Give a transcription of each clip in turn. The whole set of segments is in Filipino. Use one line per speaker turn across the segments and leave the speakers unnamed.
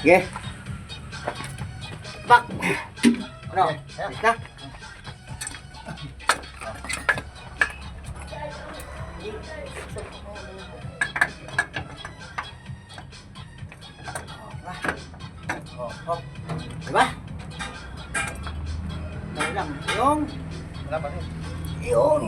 Sige. Pak! Ano?
Okay,
Alis na? Oh. Diba? Dahil lang.
Wala pa rin.
Yun.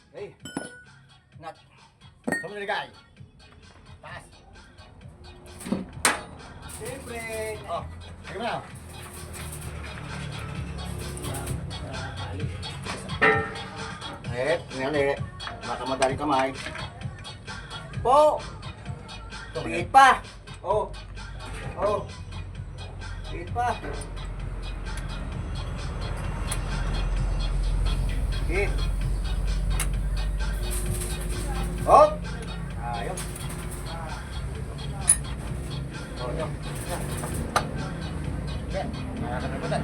Okay. Nat.
Saan mo niligay? Taas.
Siyempre.
Oh, sige mo na.
Ngayon baka madali kamay. Po! Pigit pa! Oh! Oh! Pigit pa! Pigit! Oh! Ayos! Oh, yun.
Sige, nakakanagutan.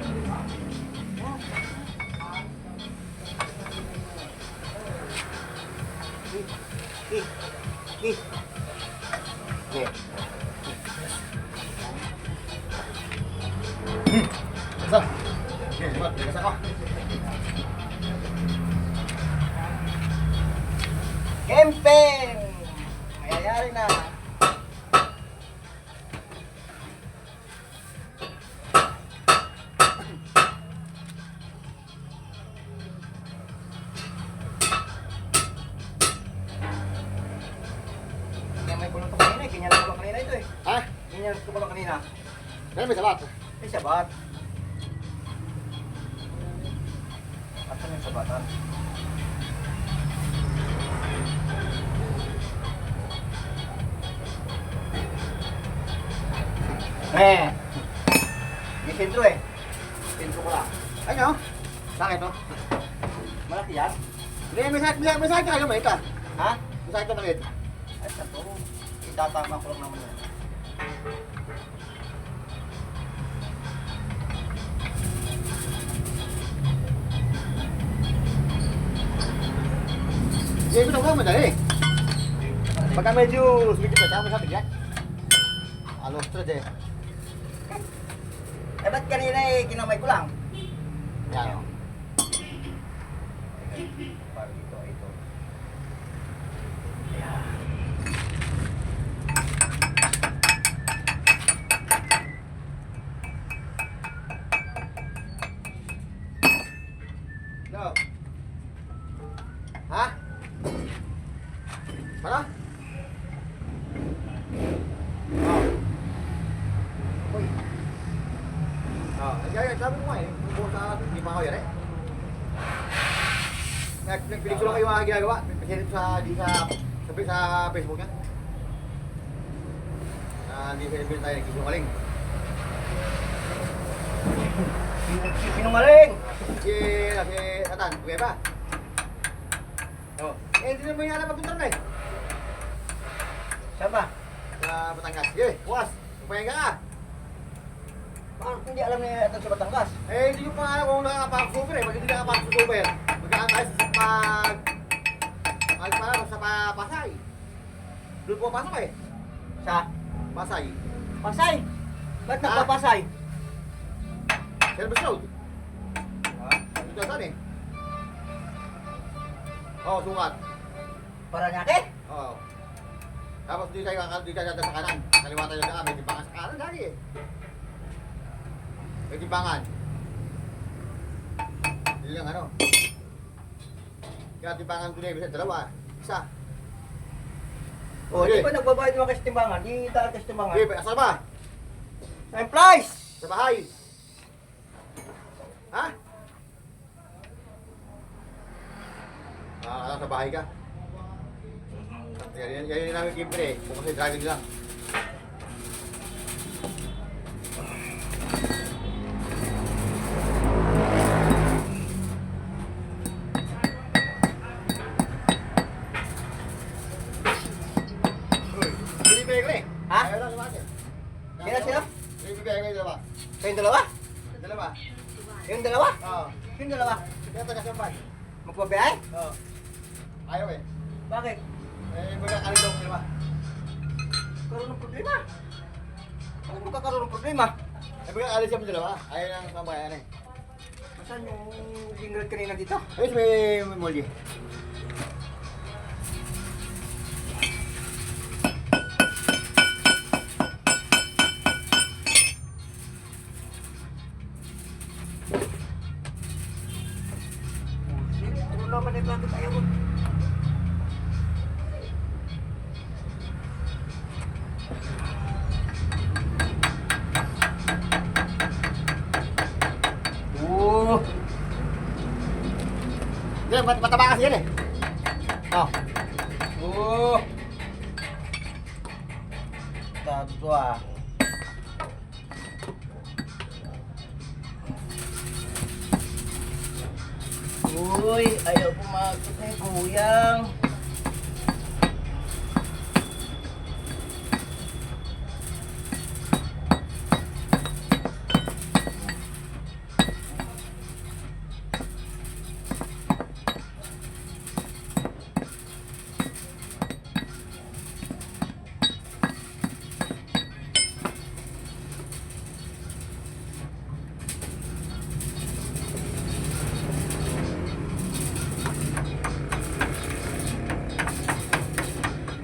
Okay.
Basta. Sige, lipat. Likas ako.
Camping! Mayayari na. Kaya may kulong to kanina eh. Ganyan ang kulong kanina ito eh.
Ha?
Ganyan ang kulong kanina.
Meron may sabat.
May sabat. Asan yung sabatan? May sentro eh. Sentro ko lang.
Ano? Bakit no?
Malaki yan?
Hindi, may sakit ka. May ita.
Ha?
May sakit ka maliit.
Ay, sato. Itatama ko lang naman yan.
Hindi, ito ko madali. Pagka medyo sumikip ka, tsaka may sakit yan. Alos, tres eh.
Eh, ba't kanina eh, kinamay ko lang?
Yan o.
Para dito, ito.
No. Ha? Para? Oh. Uy. Oh, ay, sabi ko nga eh. Kung buo sa hindi pa ako yan eh. Nagpilig ko lang kayo mga ginagawa. Pinag sa Facebook niya. Hindi sa event tayo nagsisungaling.
Sinungaling!
Si Atan, okay ba? Oh. Eh, hindi naman yung alam magpunta na eh.
Saan ba?
Sa Batangas. Sige, bukas. Pahinga ka.
Parang hindi alam niya ito sa Batangas.
Eh, hindi ko pa alam kung nakakapasok super eh. Pag hindi nakakapasok super, magkaan tayo sa pag... Alis pa lang sa Pasay. Doon po pasok eh.
Sa
Pasay.
Pasay! Ba't
Ah?
nagpapasay?
Service Road. Dito saan eh. Oo, sukat.
Paranaque?
Oo. Tapos dito tayo sa kanan. Kaliwa tayo na may timbangan sa kanan lagi eh. May timbangan. Yun lang ano. Kaya timbangan ko na ibig dalawa. Isa.
O, di ba nagbabayad mo kasi timbangan? Di dahil kasi timbangan.
Okay, asa ba?
Time flies!
Sa bahay. Ha? Sa bahay ka. Yan yung namin kimbre eh. Kung kasi dragon lang. Uy, binibigay ko eh.
Ha?
Ayaw lang sa bahay.
Sino?
Ibibigay ko yung dalawa.
Kayong dalawa?
Dalawa.
Yung dalawa?
Oo.
Yung dalawa?
Kaya taga-sampan.
Magpabiyahe?
Oo. Ayaw eh.
Bakit?
Eh, magkakalit daw ko dalawa.
Karoon ng problema. Bakit magkakaroon ng problema?
Eh, magkakalit siya mo dalawa. Ayaw lang sambayan eh.
Saan yung ginrad kanina dito?
Ayos, may molye.
Ano naman eh, bakit ayaw? Oo.
Hindi, mataba kasi yan eh. Oh.
Oo. Tato ah. Uy, ayaw pumasok na yung kuyang.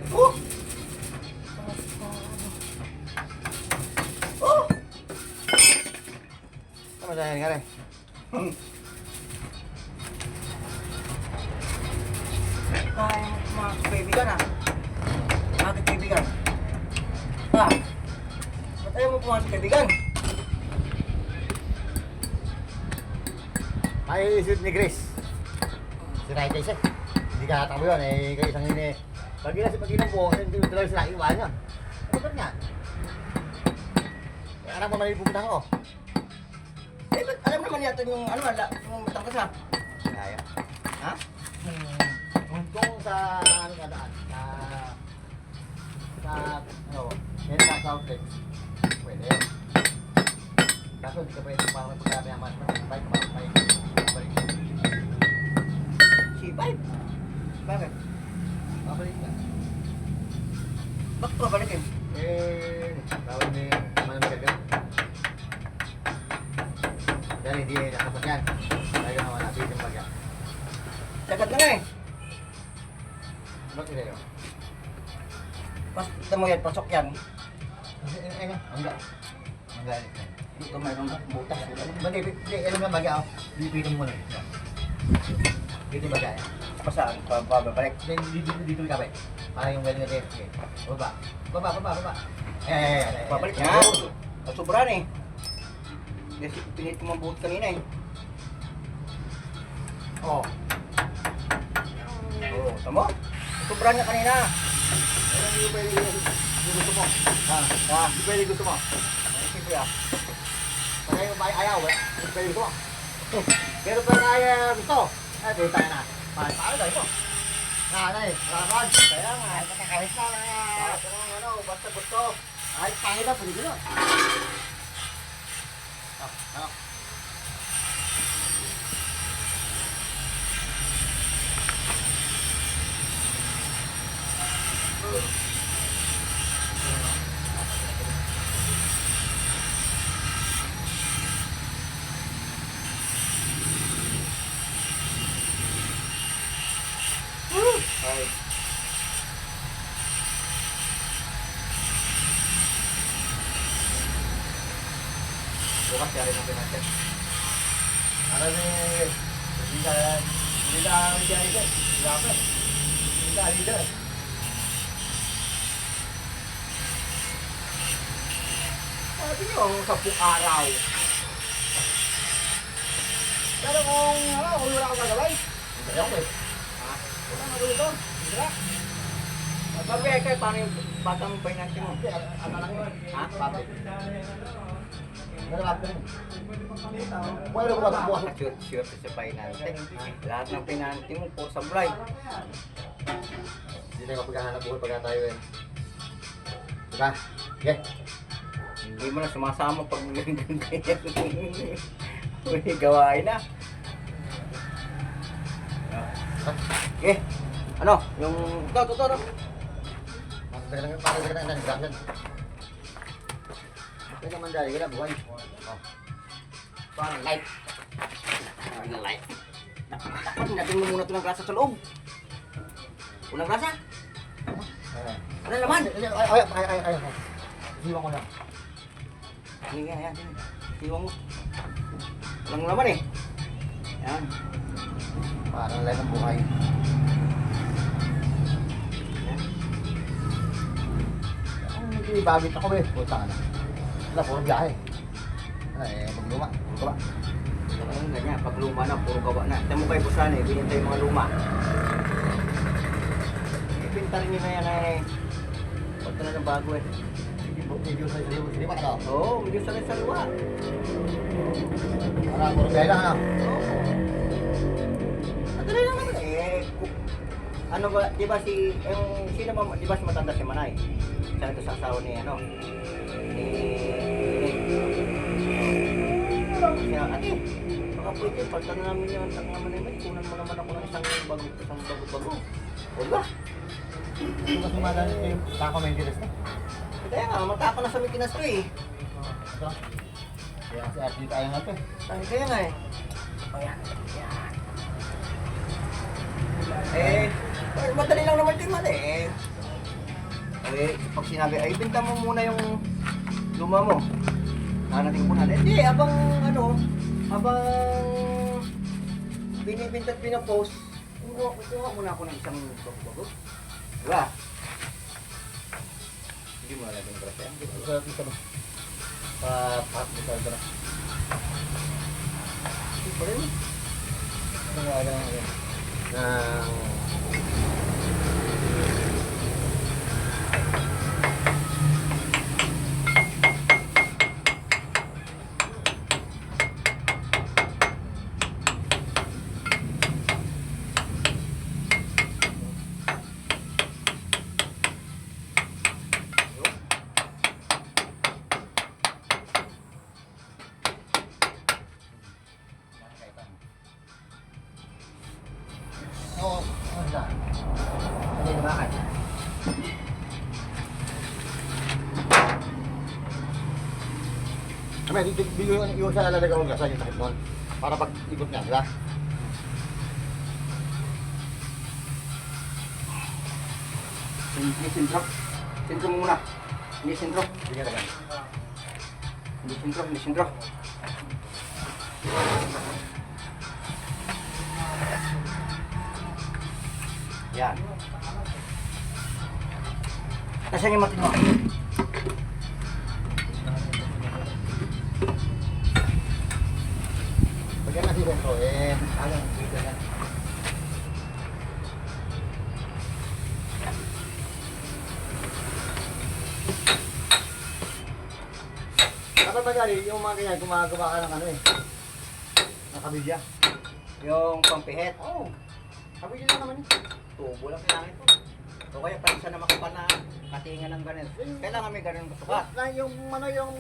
Oh! Oh!
Ano sa yan, kare?
Ay, mga kaibigan ah. Mga kaibigan. Ah, ba't ayaw mo pumasok kaibigan?
Ay, shoot ni Chris. Si Rai Kaisa. Hindi ka natakbo yun eh. Kayo isang ini. Pag ilang po, hindi mo talaga sila iwan yun. Ano ba nga? Eh, anak mo mali pupunta ko.
Eh, ba't alam naman yata yung ano, yung matangkas ha?
Kaya.
Ha?
Kung sa ano ka daan, sa ano, yan sa Southlex. Pwede yun. Kaso hindi ka pwede pa magkakabi ang mas bike balik.
C5? Bakit?
Babalik ka.
Bakit pabalikin?
Eh, bawal na yung manamagag ka. Dahil hindi nakapat yan. Talaga naman natin yung baga.
Sagad na nga eh.
Bakit kayo?
Pasok mo yan, pasok yan.
Angga. Angga.
Dito mayroong butas.
Hindi, alam na baga. Dito muna. Dito baga.
Pasaan? Pababalik.
Dito ka ba? Para yung galing natin. Okay. Baba.
Pabalik na. Sobra na eh. Kasi pinit mo ang buhot kanina eh.
Oh.
Oo, tamo? Sobra niya kanina.
Ano yung pwede yung gusto mo? Yung pwede gusto mo?
Sige ah.
Pagka yung ayaw, yung pwede gusto mo? Pero pag ayaw gusto, dito tayo na. Paano tayo ito? Raman.
Kaya nga.
Kahit na, basta gusto. Kahit pangit na, pwede gusto. Ano?
Ay.
Bukas kaya rin natin natin. Ano hindi ka kaya ito. Dapat. Hindi ka leader.
Sabi niyo, 10 araw.
Pero kung wala akong gagawin. Hindi ako eh.
Wala nga dito. Hindi. Magpapayag kayo, paano yung batang pinansin mo?
Hindi, ano lang yun.
Ha?
Public. Ano ba? Pwede ko ba bukas?
Sure sa finance. Lahat ng pinansin mo, puro sablay.
Hindi tayo mapaghahanap buhay pagka tayo eh. Diba? Okay.
Hindi mo na sumasama pag may gawain na. Okay. Ano? Yung... Ito.
Pakita lang ng gasan. Kaya naman dahil, kaya buhay. Oh.
Parang light. Parang light. Dapat natin mo muna ito ng grasa sa loob. Unang grasa? Ano naman?
Ay. Siwan ko lang.
Sige, ayan. Siwang mo. Walang laman eh. Ayan.
Parang light ng buhay. Hindi bagit ako eh. Puta ka na. Wala, puro biyahe. Pagluma. Puro gawa.
Ayun, ganyan. Pag luma na, puro gawa na. Ito mo kayo busan eh. Binintay yung mga luma. Ibinta rin nyo na yan eh. Pagka na ng bago eh.
Medyo sa siliwa ka daw.
Oo, medyo sa liwa.
Parang puro biyahe lang ano.
Oo. Madali lang naman eh. Ano ba, di ba sino ba, di ba si matanda si Manay? Siya ito sa asawa ni ano? Ni... Siya, ate, baka pwede, pagka na namin yung anak naman naman, kunan mo naman ako ng isang bago-bago. Huwag ba?
Ito kasi madali kayo tako maintenance na.
Kaya nga, magtako na sa Mikinas ko eh.
Ito. Kaya kasi athlete tayo nga ito eh.
Kaya nga eh. Ayan, yan. Madali lang naman din man eh. Pag sinabi, ay binta mo muna yung luma mo. Nanating mo na. Hindi, abang binibinta at pinapost, kuha muna ako ng isang bago-bago. Diba? Hindi mo nalagyan ng grasya.
Ito ba? Ito na.
Hindi pa rin.
Ito nga lang ako. Oo, ano na? Hindi na bakit? Kami, bigyan yung sa lalagay ko gasa yung sakit nun. Para pag ikot niya, di ba?
Hindi sintro. Sintro mo muna. Hindi sintro.
Bigyan na lang.
Hindi sintro. Yan. Nasaan yung matin mo?
Bigyan na si Bento, alam, bigyan na. Dapat ba gali, yung mga ganyan, gumagawa ka ng ano eh. Ng kabilya.
Yung pampihit.
Oo. Kabilya lang naman eh.
Tubo lang kailangan ito. O kaya pa isa na makapal na katingan ng ganun. Kailangan may ganun kasukat.
Yung ano, yung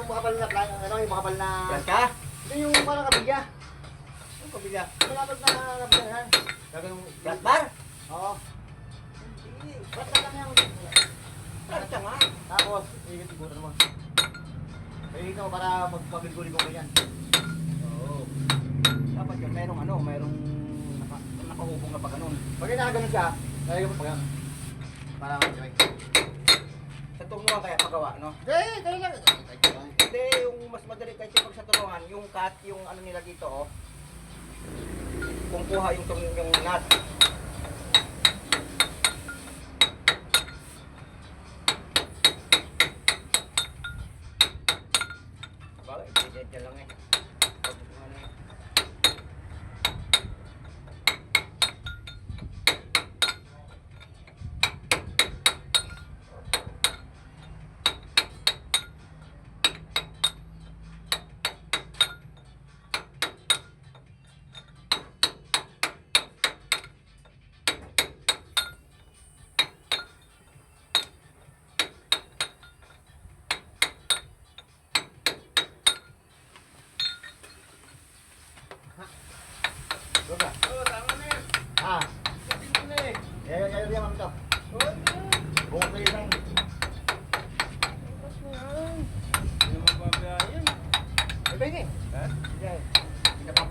makapal na, ano, yung makapal na...
Yan ka?
Ito yung parang kabilya.
Yung kabila.
Malapad na kabilya yan. Gagawin
Flat bar?
Oo. Basta lang yan.
Flat siya nga.
Tapos, ikot siguro naman. Kaya ikaw para magpagulguli ko ganyan.
Oo. Dapat yun, mayroong nakahubong na pa ganun.
Pag nakaganon siya, lagay mo pag para mag-join.
Sa tunguhan kaya pagawa, no?
Kaya lang.
Hindi, yung mas madali kasi pag sa tunguhan, yung cut, yung ano nila dito, oh. Kung kuha yung nut. Bagay, ibigay lang eh. Pag ano eh.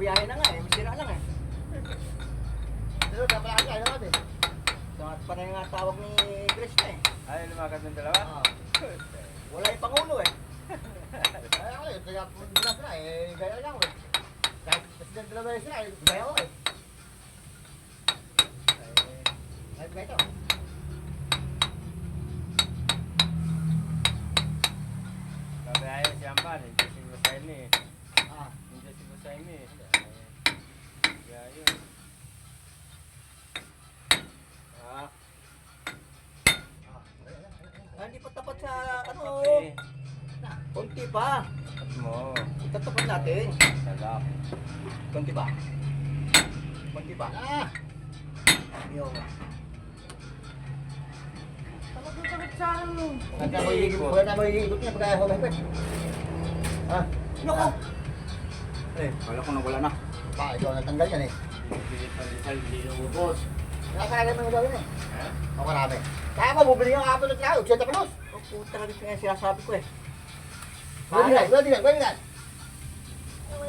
biyahe na nga eh. Masira lang eh.
Pero dapat lang kayo naman eh.
Dapat pa na yung nga tawag ni Chris na eh.
Ay, lumakas ng dalawa?
Ah.
Wala yung Pangulo eh.
Ay, ako eh. Kaya pumila sila eh. Gaya lang ako eh. Kahit presidente na ba sila eh. Gaya ako eh. Ay, gaya ito.
Sabi ayaw si Ambar, hindi si Busaini eh.
Ah.
Hindi si Busaini eh. Kaya yun. Ah,
Ah, hindi pa tapat sa ano.
kape.
Konti pa.
At mo.
Itatapat natin.
Salap.
Konti pa. Konti pa.
Ah.
Yung.
Hanggang mo higit. Wala na mo higit niya pagkaya ako mahipit. Ah.
Naku! Eh, kala ko na wala na.
Pa, ikaw natanggal yan eh. Nakakalaga mo gawin eh. O marami. Kaya mo, bubili yung ato ng tao. 80 pesos.
Oh, puta na rin kaya sinasabi ko eh.
Pwede na.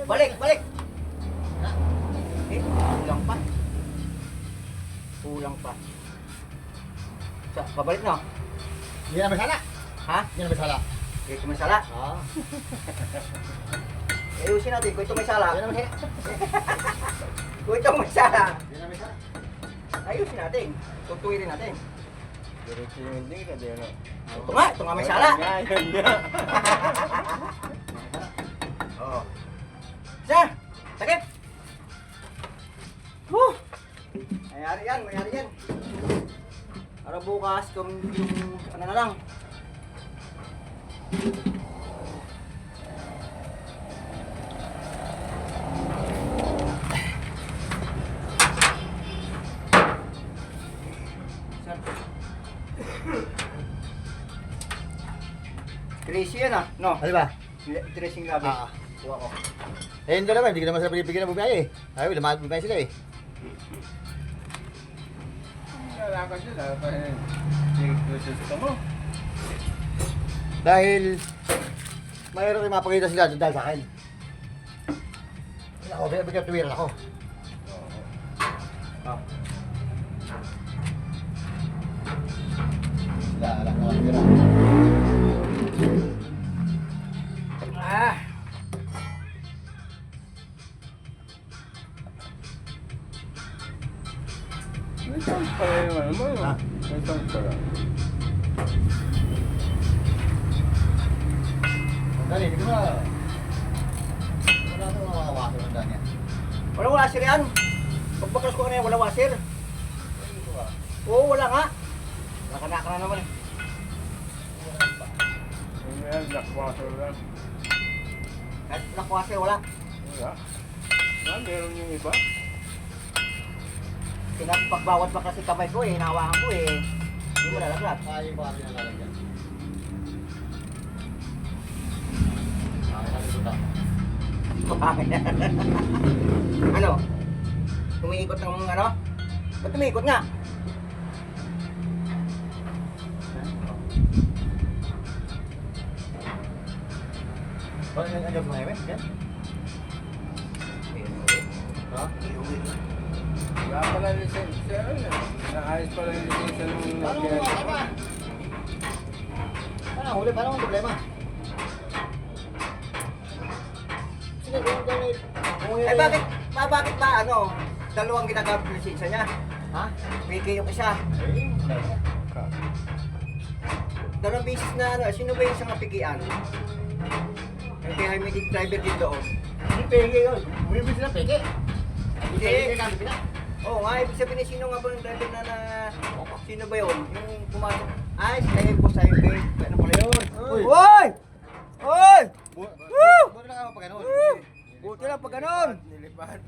Balik, balik! Eh, kulang pa. Kulang pa. Sa, pabalik na.
Hindi na masala.
Ha?
Hindi na masala.
Eh, ito may sala.
Ah.
Ayusin natin, kung ito may sala.
Hindi na masala.
Kung ito may sala.
Hindi na masala.
Ayusin natin. Tutuwirin natin.
Diretso yung hindi ka din.
Ito nga may sala.
Yan nga.
Oo. Isa! Takip! Woo! Mayari yan. Para bukas, kung yung ano na lang. Tracy yan ah, no?
Ano ba?
Tracing gabi.
Ah.
Kuha ko.
Eh, hindi naman. Hindi ka naman sila binibigyan ng bumiyahe eh. Ay, lamang bumiyahe sila eh.
Wala ka dyan. Wala pa rin. Gusto mo.
Dahil mayroon kayo mapakita sila dahil sa akin. Ako, bigyan tuwiran ako.
Ah.
Sila, alam na lang tira.
Ah!
May sound pala yung ano mo.
Ha?
May sound pala.
Dali, hindi ko na. Wala ito makakawaso ng daan yan.
Walang washer yan. Pagpaklas ko kanina, walang washer.
Ito ba?
Oo, wala nga. Nakanak na naman.
Yung yan, lakwaso lang.
Kahit walang washer, wala.
Wala. Meron yung iba.
Pinapagbawat pa kasi kamay ko eh, hinawakan ko eh. Hindi mo lalaglag.
Kaya yung bakit nalalagyan.
Ano? Tumiikot ng ano? Ba't tumiikot nga?
Bakit yung andiyan kumain? Yan? Ha?
Wala pala lisensya. Naayos pala yung lisensya nung
Paano mo ba? Paano huli? Paano ang problema? Sige,
Ay bakit ba ano? Dalawang ginagamit ng lisensya niya. Ha? Piki yung isa. Dalawang beses na ano, sino ba yung isang napikian? Yung kay may driver din doon.
Hindi peke yun. Bumibili sila peke.
Hindi.
Peke kami pina.
Oo nga, ibig sabihin sino nga ba yung driver na sino ba yun? Yung pumasok. Ay, sa'yo po sa'yo ba? Ano pala yun?
Uy!
Hoy! Hoy! Woo!
Buti na ka pa ganun.
Buti lang pag ganon.
Nilipad.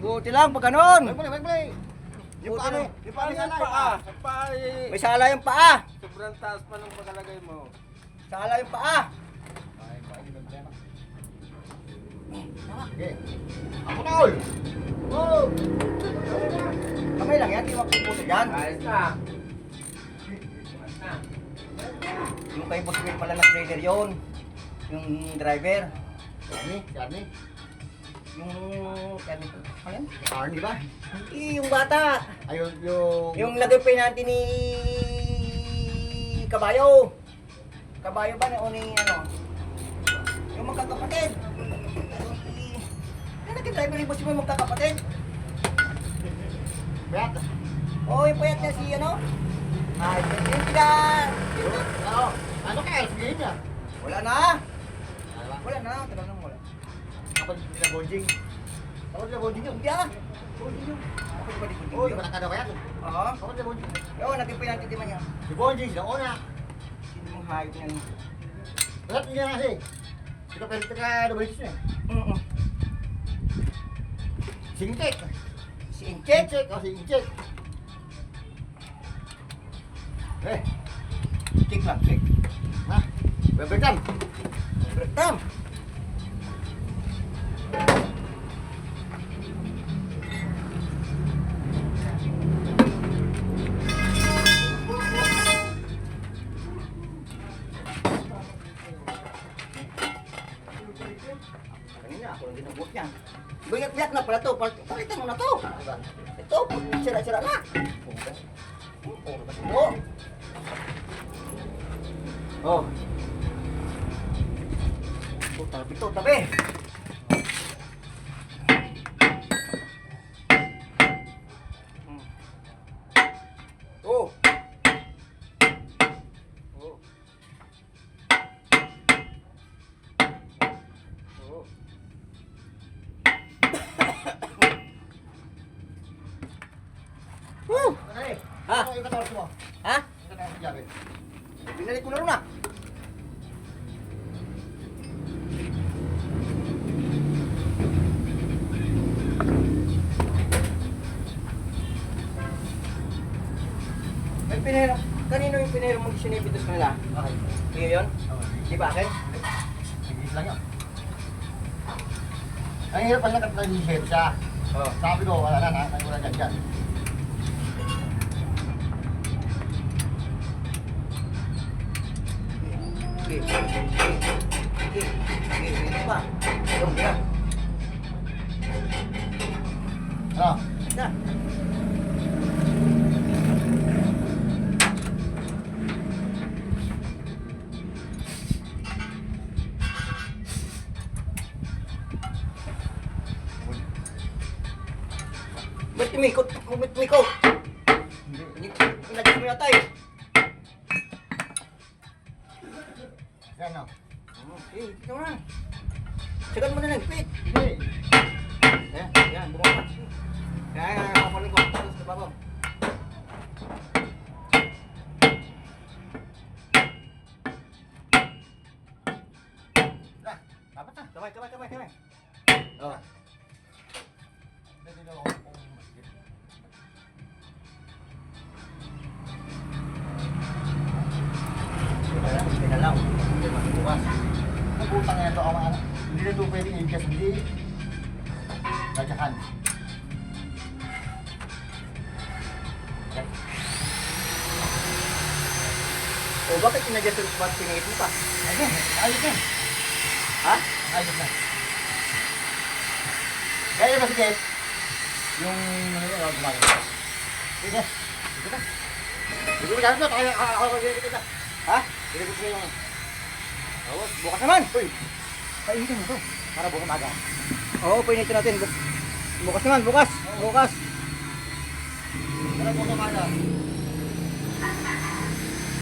Buti lang pag ganon.
Wag mo. Yung paano? Yung paano
Yung
yan
paa. Ang paa eh.
May sala yung paa.
Sobrang taas pa ng pagkalagay mo.
Sala yung paa.
Sige. Ako na ol! Oh!
Kamay lang yan, di mapuputo dyan.
Ayos na.
Yung kay Boss Will pala na trader yun. Yung driver.
Charlie?
Yung, ano yan?
Arnie ba?
Hindi, yung bata.
Ayun,
Yung lagay pa natin ni Kabayo. Kabayo ba na o ni ano? Yung magkakapatid. Yung nag-driver yung boss mo yung magkakapatid.
Bayat.
Oo, yung payat niya si ano? Ay, yung sila.
Ano? Ano kaya? Sige niya.
Wala na. Wala na, talagang wala.
Kapag nila bonjing. Kapag nila bonjing yun.
Hindi ah. Hindi yun. Ako ba di ko
Oo, di ba nakada bayat?
Oo.
Kapag nila bonjing.
Oo, naging pinantitima niya.
Si bonjing, sila una.
Hindi mong hayop niya.
Wala niya kasi. Kita pwede ka double niya. Singkek.
Si Incheck.
Inchek. O, si Inchek. Eh,
Check lang, check.
ha? Bebetam.
Bertam. Kanina ako lang ginagbuot yan. Biyak-biyak na pala to. Palitan mo na to. Ito, sira-sira na. Oo. Oh. Tabi to, tabi. Oh. Oh. Oh. Woo!
Ano eh?
Ha?
Ano yung katawag mo?
Ha?
Yung katawag mo jabe.
Binalik ko na rin ah. May pinero. Kanino yung pinero mong sinipitos ko nila?
Okay.
Iyo yun? Di ba akin?
Tigis lang yun. Ang hirap pala nag-share siya.
Oo.
Sabi ko, wala na, nagkulang dyan dyan.
Okay. Okay. Ito pa. Ito, ito.
Ano?
Na. Ba't tumikot? Ba't tumikot?
Hindi.
Inagis mo yata eh.
Yan o.
Okay, ito na. Sagan mo na ng pit.
Hindi.
Ayan, ayan, bumakas. Ayan, kapaling ko. Tapos sa babaw.
Dapat na.
Kamay. Oh.
Hindi na ako kung masjid.
Pinalaw.
Hindi masubukas. Nagutang na ito ang anak. Hindi na ito pwedeng i-gas. Hindi. Radyakan.
O bakit sinadya sa spot pinigit mo pa?
Ayun. Ayos na.
Ha?
Ayos na. Kaya ba sige? Yung ano yun, gumagano. Sige. Sige na. Sige mo dyan. Ako kita.
Ha?
Sige ko yung...
Oo, bukas naman. Uy.
Painitin mo to. Para bukas maga.
Oo, painitin natin. Bukas naman, bukas. Bukas.
Para bukas maga.